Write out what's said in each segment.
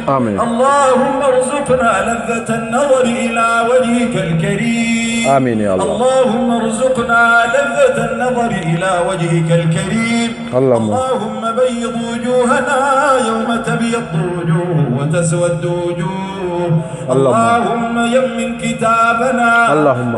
آمين. اللهم ارزقنا لذة النظر إلى وجهك الكريم. آمين يا الله. اللهم ارزقنا لذة النظر إلى وجهك الكريم. اللهم بيض وجوهنا يوم تبيض وجوه وتسود وجوه. اللهم يمن كتابنا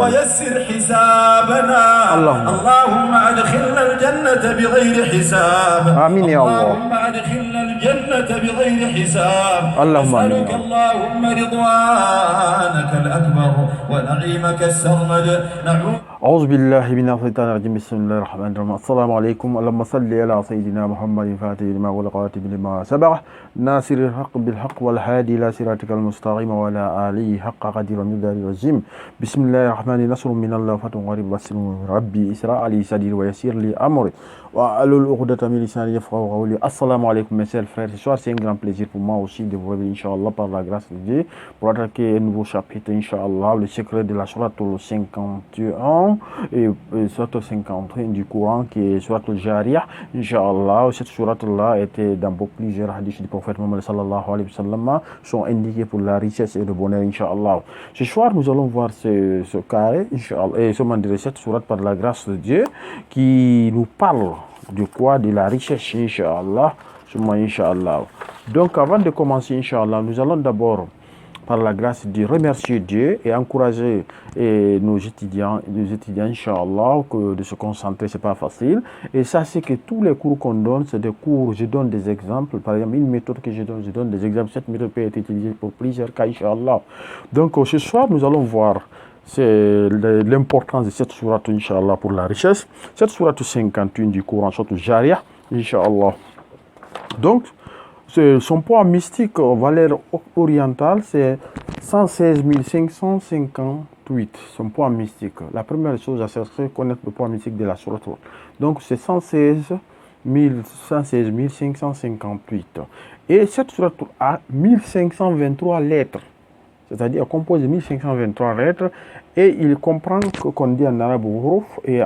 ويسر حسابنا. اللهم أدخلنا الجنة بغير حساب. آمين يا الله. اللهم أدخلنا الجنة بغير حساب. اللهم نسألك اللهم رضوانك الأكبر ونعيمك السرمد. أعوذ بالله من الشيطان الرجيم. بسم الله الرحمن الرحيم. السلام عليكم. اللهم صل على سيدنا محمد الفاتح لما والقاتب لما سبق ناصر الحق بالحق والهادي إلى صراطك المستقيم وعلى آله حق قدر ومقدار العظيم. بسم الله الرحمن الرحيم. نصر من الله فتح قريب وسلم ربي إسراء لي صدري ويسير لي أمري وأحلل عقدة من لساني يفقهوا قولي. Assalamu alaikum mes chers frères. Ce soir c'est un grand plaisir pour moi aussi de vous révéler Inch'Allah par la grâce de Dieu pour attaquer un nouveau chapitre Inch'Allah, le secret de la sourate 51 et sourate 51 du Coran qui est sourate al-Jariyah. Inch'Allah, cette sourate là était dans plusieurs hadiths du prophète Mohammed sallallahu alayhi wa sallam, sont indiqués pour la richesse et le bonheur Inch'Allah. Ce soir nous allons voir ce carré Inch'Allah et cette sourate par la grâce de Dieu qui nous parle de quoi? De la richesse, Inch'Allah. Inch'Allah. Donc, avant de commencer, Inch'Allah, nous allons d'abord, par la grâce de Dieu, remercier Dieu et encourager nos étudiants, Inch'Allah, de se concentrer, c'est pas facile. Et sachez que tous les cours qu'on donne, c'est des cours, je donne des exemples. Par exemple, une méthode que je donne des exemples. Cette méthode peut être utilisée pour plusieurs cas, Inch'Allah. Donc, ce soir, nous allons voir c'est l'importance de cette sourate, Inch'Allah, pour la richesse. Cette sourate 51 du Coran, sourate Jariyah, Inch'Allah. Donc, son poids mystique, valeur orientale, c'est 116 558. Son poids mystique. La première chose à faire, c'est connaître le poids mystique de la sourate. Donc, c'est 116 558. Et cette sourate a 1523 lettres. C'est-à-dire compose de 1523 lettres et il comprend qu'on dit en arabe huruf et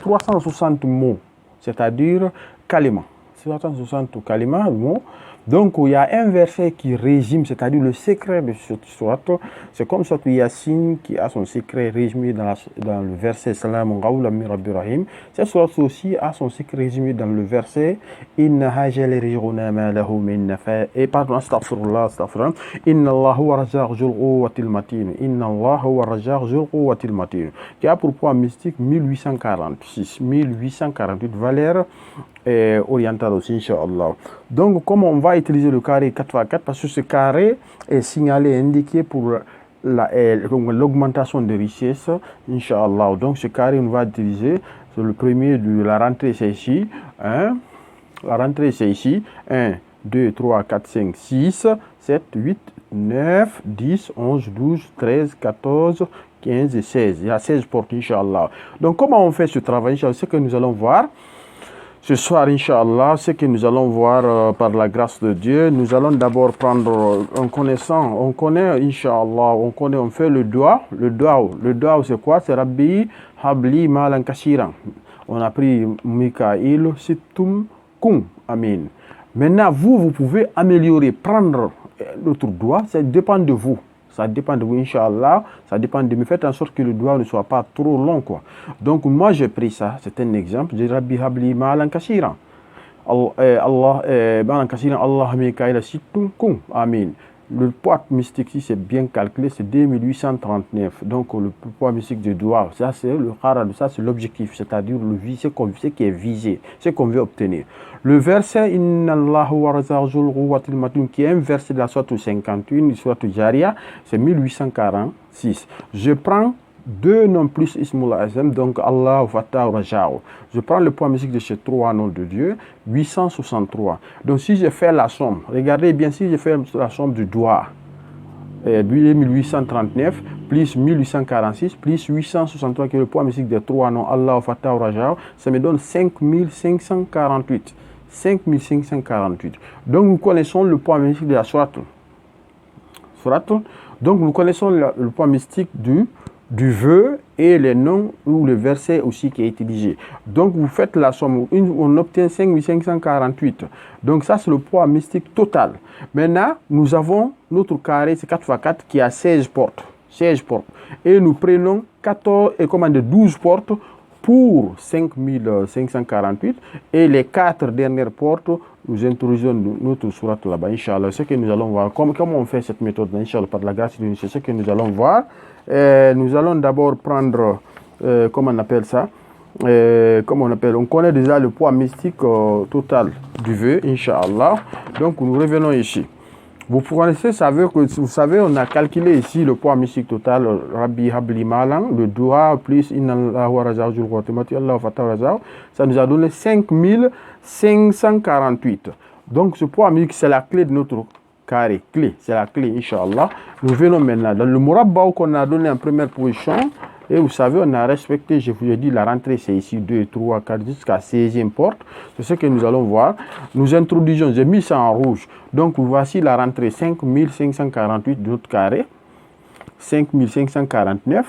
360 mots, c'est-à-dire kalima. 360 kalima, mots. Donc il y a un verset qui résume, c'est-à-dire le secret de cette sourate. C'est comme ça que Yassine qui a son secret résumé dans le verset Salam Qawlan min Rabbir Rahim. Cette sourate aussi a son secret résumé dans le verset Inna hajal rijuna ma lahu min nafa. Et pardon, astaghfirullah. Inna Allah huwa razzaq zul quwwatil matin. Inna Allah huwa razzaq zul quwwatil matin. Qui a pour poids mystique 1846, 1848 valeurs orientales aussi, Inch'Allah. Donc, comme on va utiliser le carré 4x4, parce que ce carré est signalé, indiqué pour l'augmentation de richesse, Inch'Allah. Donc, ce carré, on va utiliser, c'est le premier de la rentrée, c'est ici. Hein? La rentrée, c'est ici. 1, 2, 3, 4, 5, 6, 7, 8, 9, 10, 11, 12, 13, 14, 15 et 16. Il y a 16 portes, Inch'Allah. Donc, comment on fait ce travail? C'est ce que nous allons voir. Ce soir, Inch'Allah, ce que nous allons voir par la grâce de Dieu, nous allons d'abord prendre on connaît, Inch'Allah, on fait le doigt. Le doigt, c'est quoi? C'est Rabbi Habli Malan Kashiran. On a pris Mikaïl Situm Kum. Amen. Maintenant, vous pouvez améliorer, prendre l'autre doigt, ça dépend de vous. Ça dépend de vous, Inch'Allah. Ça dépend de vous. Faites en sorte que le doigt ne soit pas trop long, quoi. Donc, moi, j'ai pris ça. C'est un exemple. J'ai Rabbi Habli Ma'alan Kashiran. Ma'alan Kashiran, Allah Mikaïla Situm Kum. Amen. Le poids mystique ici, c'est bien calculé, c'est 2839. Donc, le poids mystique du doigt, ça, c'est le kharad, ça, c'est l'objectif, c'est-à-dire ce qui est visé, ce qu'on veut obtenir. Le verset, Inna Allahu wa razaqul quwwatil matin, qui est un verset de la sourate 51, sourate Jariyah, c'est 1846. Je prends deux noms plus Ismul Azam, donc Allah, Fatah, Rajao. Je prends le poids mystique de ces trois noms de Dieu, 863. Donc si je fais la somme, regardez bien, si je fais la somme du doigt, 1839 plus 1846 plus 863 qui est le poids mystique des trois noms Allah, Fatah, Rajao, ça me donne 5548. 5548. Donc nous connaissons le poids mystique de la sourate. Donc nous connaissons le poids mystique du du vœu et les noms ou le verset aussi qui est utilisé. Donc vous faites la somme, on obtient 5548. Donc ça c'est le poids mystique total. Maintenant, nous avons notre carré, c'est 4x4 qui a 16 portes. 16 portes. Et nous prenons 12 portes pour 5548 et les 4 dernières portes, nous introduisons notre sourate là-bas, Inch'Allah. Ce que nous allons voir, comment on fait cette méthode, Inch'Allah, par la grâce de Dieu, c'est ce que nous allons voir. Nous allons d'abord prendre, comment on appelle ça, on connaît déjà le poids mystique total du vœu, Inch'Allah. Donc nous revenons ici. Vous connaissez, vous savez, on a calculé ici le poids mystique total, Rabbi Habli Malan, le doua plus Inna Allahu wa razaqul Qatimati Allah Fatah razaq, ça nous a donné 5548. Donc ce poids mystique, c'est la clé de notre carré. C'est la clé, Inch'Allah. Nous venons maintenant dans le Murabba qu'on a donné en première position. Et vous savez, on a respecté, je vous ai dit, la rentrée, c'est ici 2, 3, 4, jusqu'à 16e porte. C'est ce que nous allons voir. Nous introduisons, j'ai mis ça en rouge. Donc, voici la rentrée 5548 de notre carré. 5549.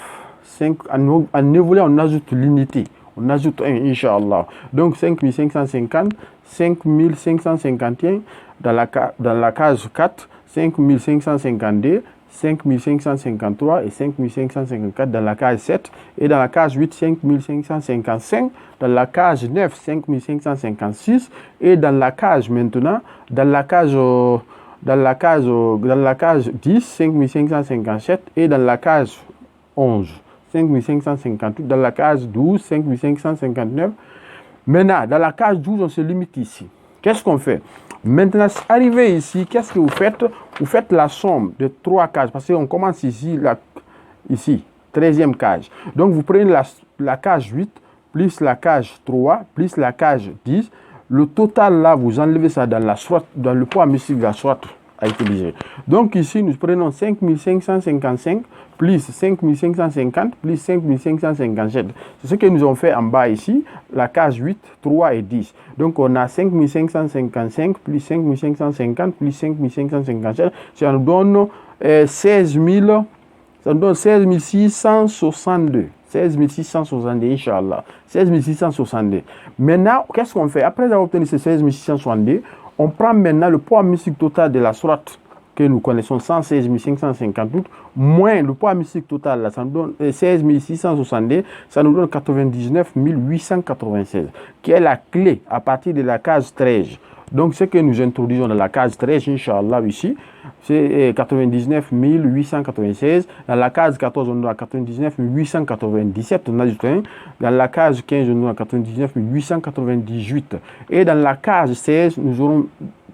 En névolet, on ajoute l'unité. On ajoute 1, Inch'Allah. Donc, 5550, 5551 dans la case 4, 5552. 5553 et 5554 dans la case 7 et dans la case 8 5555 dans la case 9 5556 et dans la case maintenant dans la case 10 5557 et dans la case 11 5558 dans la case 12 5559. Maintenant dans la case 12 on se limite ici. Qu'est-ce qu'on fait? Maintenant, arrivé ici, qu'est-ce que vous faites? Vous faites la somme de 3 cases, parce qu'on commence ici, 13e case. Donc, vous prenez la case 8, plus la case 3, plus la case 10. Le total, là, vous enlevez ça dans le poids mystique de la sourate à utiliser. Donc, ici, nous prenons 5555 plus 5550 plus 5557. C'est ce que nous avons fait en bas ici, la case 8, 3 et 10. Donc, on a 5555 plus 5550 plus 5557. Ça nous donne 16 662. 16 662, Inch'Allah. 16 662. Maintenant, qu'est-ce qu'on fait? Après avoir obtenu ces 16 662, on prend maintenant le poids mystique total de la sourate que nous connaissons, 116 558, moins le poids mystique total, là, ça nous donne 16 662, ça nous donne 99 896, qui est la clé à partir de la case 13. Donc, ce que nous introduisons dans la case 13, Inch'Allah, ici, c'est 99 896. Dans la case 14, on a 99 897, on ajoute un. Dans la case 15, on a 99 898. Et dans la case 16, nous aurons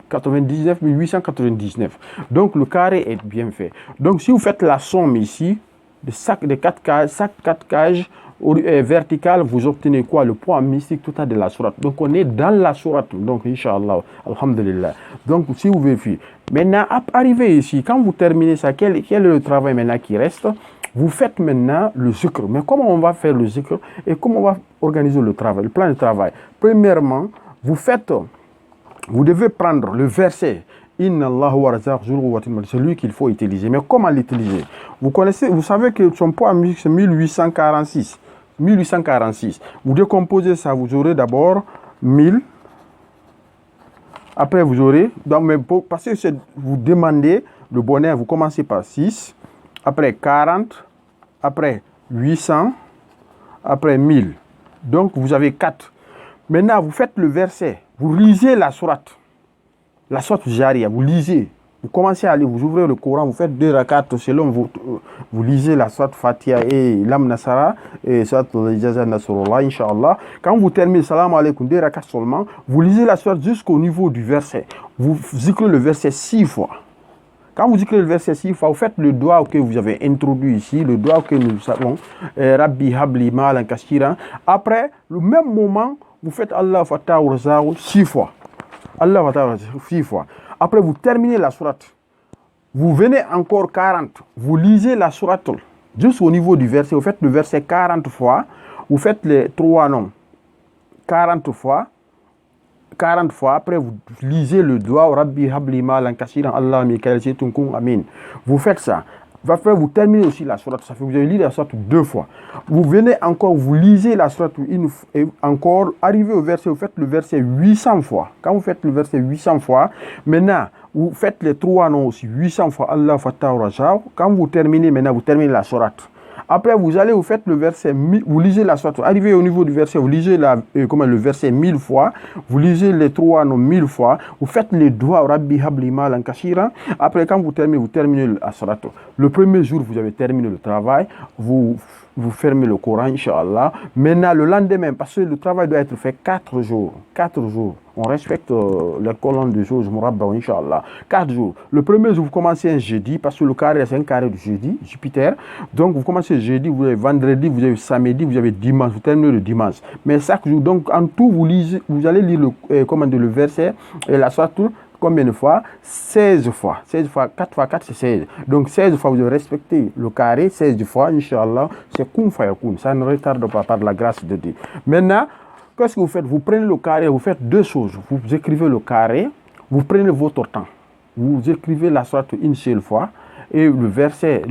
99 899. Donc, le carré est bien fait. Donc, si vous faites la somme ici, de 4 cases, chaque 4 cases verticales, vous obtenez quoi? Le poids mystique total de la sourate. Donc, on est dans la sourate. Donc, Inch'Allah, Alhamdulillah. Donc, si vous vérifiez. Maintenant, arrivé ici, quand vous terminez ça, quel est le travail maintenant qui reste? Vous faites maintenant le zikr. Mais comment on va faire le zikr et comment on va organiser le travail, le plan de travail? Premièrement, vous devez prendre le verset Inna Allahu wa razaqul Qatimati, c'est lui qu'il faut utiliser. Mais comment l'utiliser? Vous savez que son poids musique c'est 1846. 1846. Vous décomposez ça, vous aurez d'abord 1000. Après vous aurez, parce que vous demandez le bonheur, vous commencez par 6, après 40, après 800, après 1000. Donc vous avez 4. Maintenant vous faites le verset. Vous lisez la sourate Jariya, vous lisez. Vous commencez à lire, vous ouvrez le Coran, vous faites 2 rakats selon vous lisez la sourate Fatiha et Lam Nasara et sourate Ijaza Nasrullah, Inch'Allah. Quand vous terminez Salam Alaikum, 2 rakats seulement, vous lisez la sourate jusqu'au niveau du verset. Vous zicrez le verset 6 fois. Quand vous zicrez le verset 6 fois, vous faites le doigt que vous avez introduit ici, le doigt que nous savons, Rabbi Habli Malan Kashira. Après, le même moment, vous faites Allah Fatah Razaqu 6 fois. Allah Fatah Razaqu 6 fois. Après, vous terminez la sourate. Vous venez encore 40. Vous lisez la sourate jusqu'au niveau du verset. Vous faites le verset 40 fois. Vous faites les 3 noms 40 fois. 40 fois. Après, vous lisez le doigt Rabbi Habli Malan Kasiran Allah Mikael Setunkung Amin. Vous faites ça. Après, vous terminez aussi la sourate. Ça fait que vous avez lu la sourate 2 fois. Vous venez encore, vous lisez la sourate et encore, arrivez au verset, vous faites le verset 800 fois. Quand vous faites le verset 800 fois, maintenant, vous faites les 3 noms aussi 800 fois. Allah Fatah Raja. Quand vous terminez, maintenant, vous terminez la sourate. Après, vous allez, vous faites le verset, vous lisez la sourate. Arrivez au niveau du verset, vous lisez le verset 1000 fois. Vous lisez les 3 noms 1000 fois. Vous faites les doigts, Rabbi Habli Malan Kashira. Après, quand vous terminez la sourate. Le premier jour, vous avez terminé le travail. Vous fermez le Coran, Inch'Allah. Maintenant, le lendemain, parce que le travail doit être fait 4 jours. 4 jours. On respecte les colonnes de jours, Mourabba, Inch'Allah. 4 jours. Le premier jour, vous commencez un jeudi, parce que le carré, c'est un carré du jeudi, Jupiter. Donc, vous commencez jeudi, vous avez vendredi, vous avez samedi, vous avez dimanche, vous terminez le dimanche. Mais chaque jour, donc, en tout, vous allez lire le verset et la sourate. Combien de fois? 16 fois. 16 fois, 4 fois 4, c'est 16. Donc 16 fois, vous devez respecter le carré. 16 fois, Inch'Allah, c'est kun fayakoun. Ça ne retarde pas par la grâce de Dieu. Maintenant, qu'est-ce que vous faites? Vous prenez le carré, vous faites 2 choses. Vous écrivez le carré, vous prenez votre temps. Vous écrivez la sourate une seule fois. Et le verset,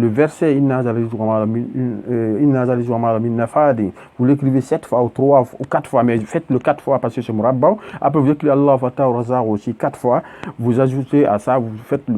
vous l'écrivez 7 fois ou 3 ou 4 fois, mais faites-le 4 fois parce que c'est Mourabba. Après, vous écrivez Allah Fatah Razak aussi 4 fois. Vous ajoutez à ça,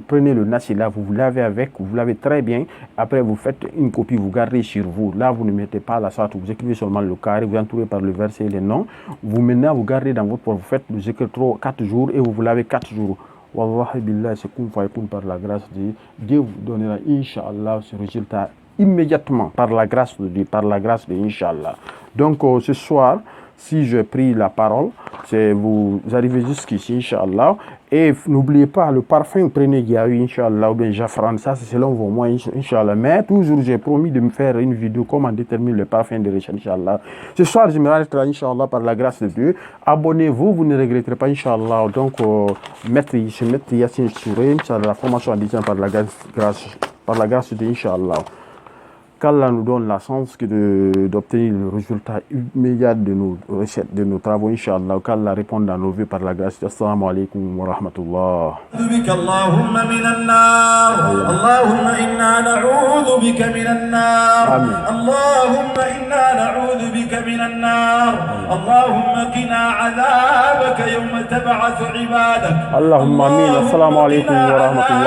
prenez le nasila, vous lavez avec, vous lavez très bien. Après, vous faites une copie, vous gardez sur vous. Là, vous ne mettez pas la sourate, vous écrivez seulement le carré, vous entourez par le verset et les noms. Maintenant, vous gardez dans votre poche, vous faites le zikr 4 jours et vous lavez 4 jours. Wallahi billah, c'est kun fayakoun par la grâce de Dieu. Dieu vous donnera, Inch'Allah, ce résultat immédiatement par la grâce de Dieu, par la grâce de Inch'Allah. Donc, ce soir, si je prie la parole, c'est vous arrivez jusqu'ici, Inch'Allah. Et n'oubliez pas, le parfum, prenez Yahu, Inch'Allah, ou bien Jafran, ça c'est selon vos moyens, Inch'Allah. Mais toujours, j'ai promis de me faire une vidéo, comment déterminer le parfum de Richard, Inch'Allah. Ce soir, je me resterai, Inch'Allah, par la grâce de Dieu. Abonnez-vous, vous ne regretterez pas, Inch'Allah. Donc, Maître Yassine Souré, Inch'Allah, la formation en disant par la grâce de Dieu, Inch'Allah. Qu'Allah nous donne la chance d'obtenir le résultat immédiat de nos recettes, de nos travaux, Inch'Allah. Qu'Allah réponde à nos vœux par la grâce. Assalamu alaikum wa rahmatullah. بك اللهم من النار اللهم إنا نعوذ بك من النار اللهم إنا نعوذ بك من النار اللهم قنا عذابك يوم تبعث عبادك اللهم آمين. السلام عليكم ورحمة الله.